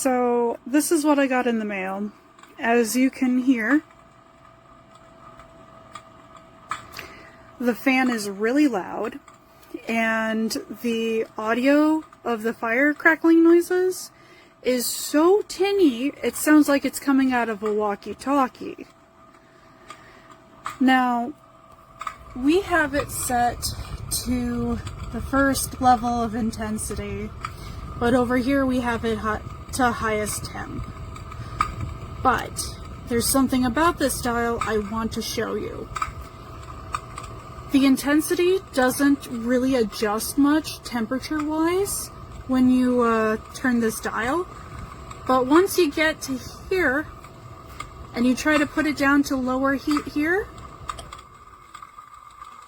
So this is what I got in the mail. As you can hear, the fan is really loud, and the audio of the fire crackling noises is so tinny, it sounds like it's coming out of a walkie-talkie. Now, we have it set to the first level of intensity, but over here we have it to highest temp. But there's something about this dial I want to show you. The intensity doesn't really adjust much temperature-wise when you turn this dial, but once you get to here and you try to put it down to lower heat here,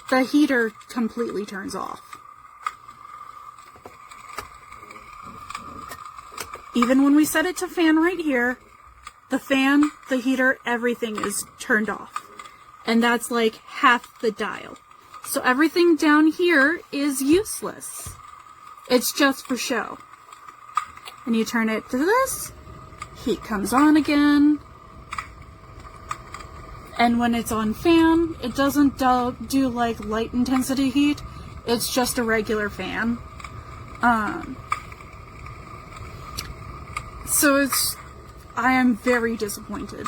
the heater completely turns off. Even when we set it to fan right here, the fan, the heater, everything is turned off. And that's like half the dial. So everything down here is useless. It's just for show. And you turn it to this, heat comes on again. And when it's on fan, it doesn't do like light intensity heat. It's just a regular fan. So I am very disappointed.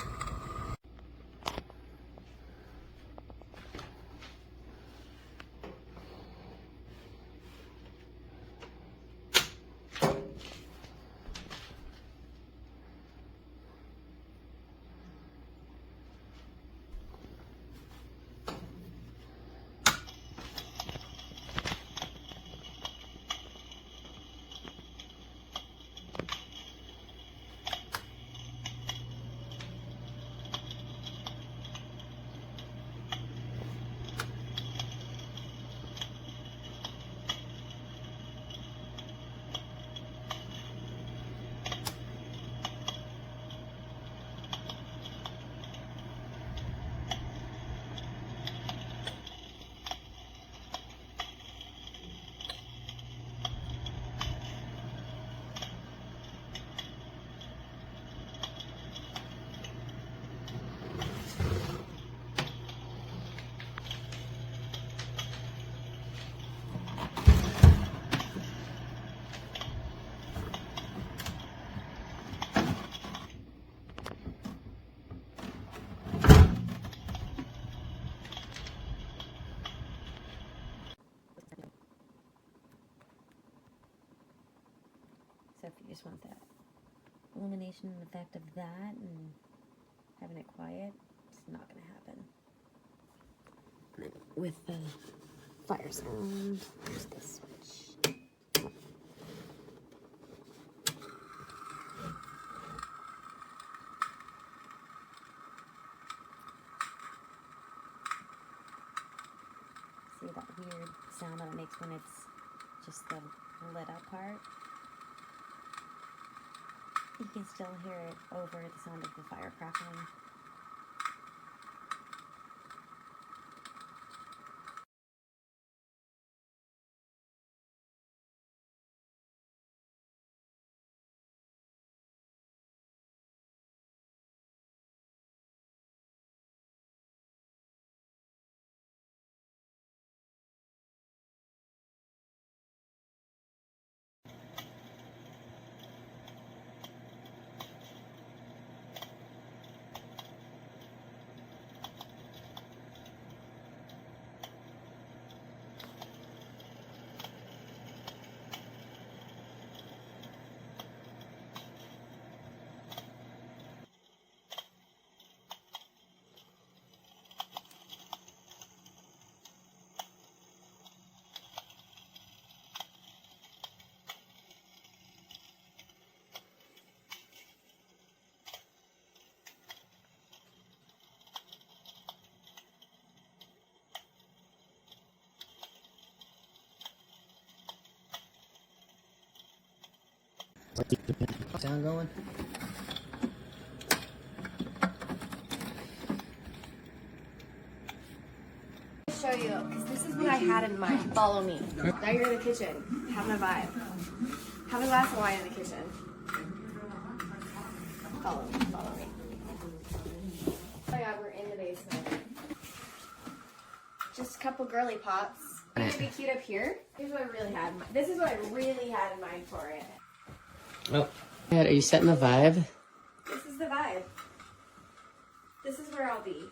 So if you just want that illumination and effect of that and having it quiet, it's not going to happen. And then with the fire sound, there's the switch. See that weird sound that it makes when it's just the lit up part? You can still hear it over the sound of the fire crackling. Sound going? Show you, because this is what I had in mind. Follow me. Now you're in the kitchen, having a vibe. Have a glass of wine in the kitchen. Follow me, follow me. Oh my god, we're in the basement. Just a couple girly pots. It's gonna be cute up here. Here's what I really had in mind. This is what I really had in mind for it. Oh. Are you setting the vibe? This is the vibe. This is where I'll be.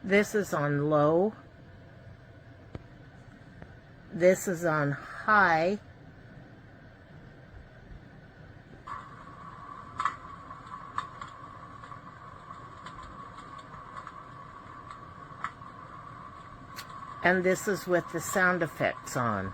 This is on low. This is on high. And this is with the sound effects on.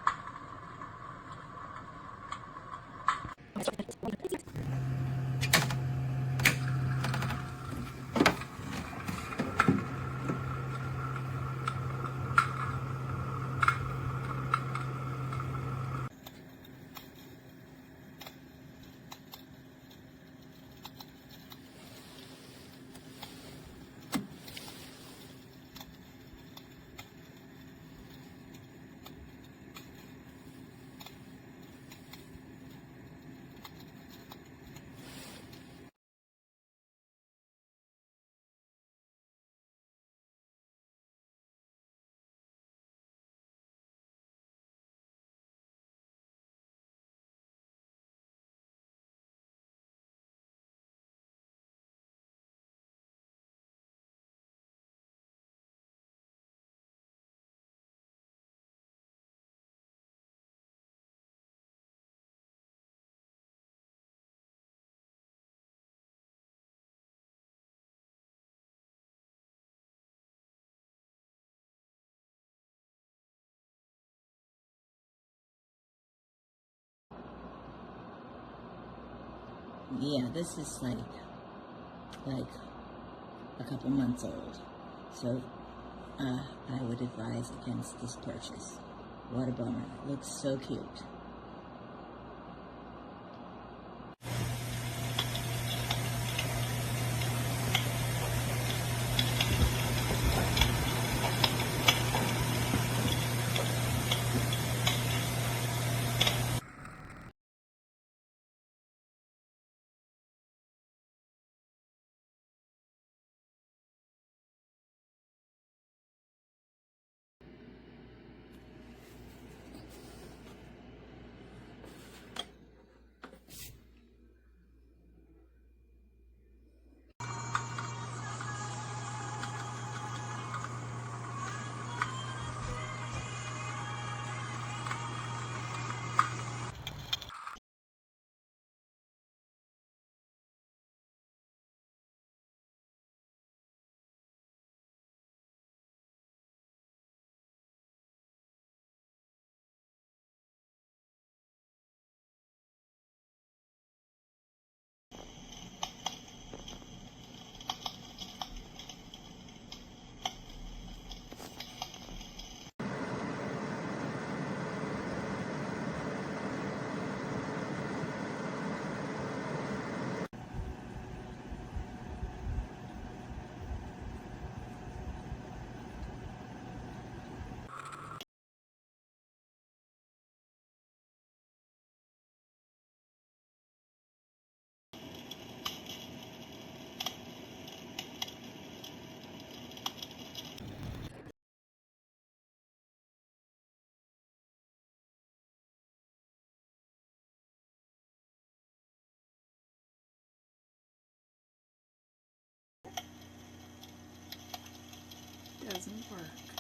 Yeah, this is like a couple months old. So I would advise against this purchase. What a bummer. It looks so cute. doesn't work.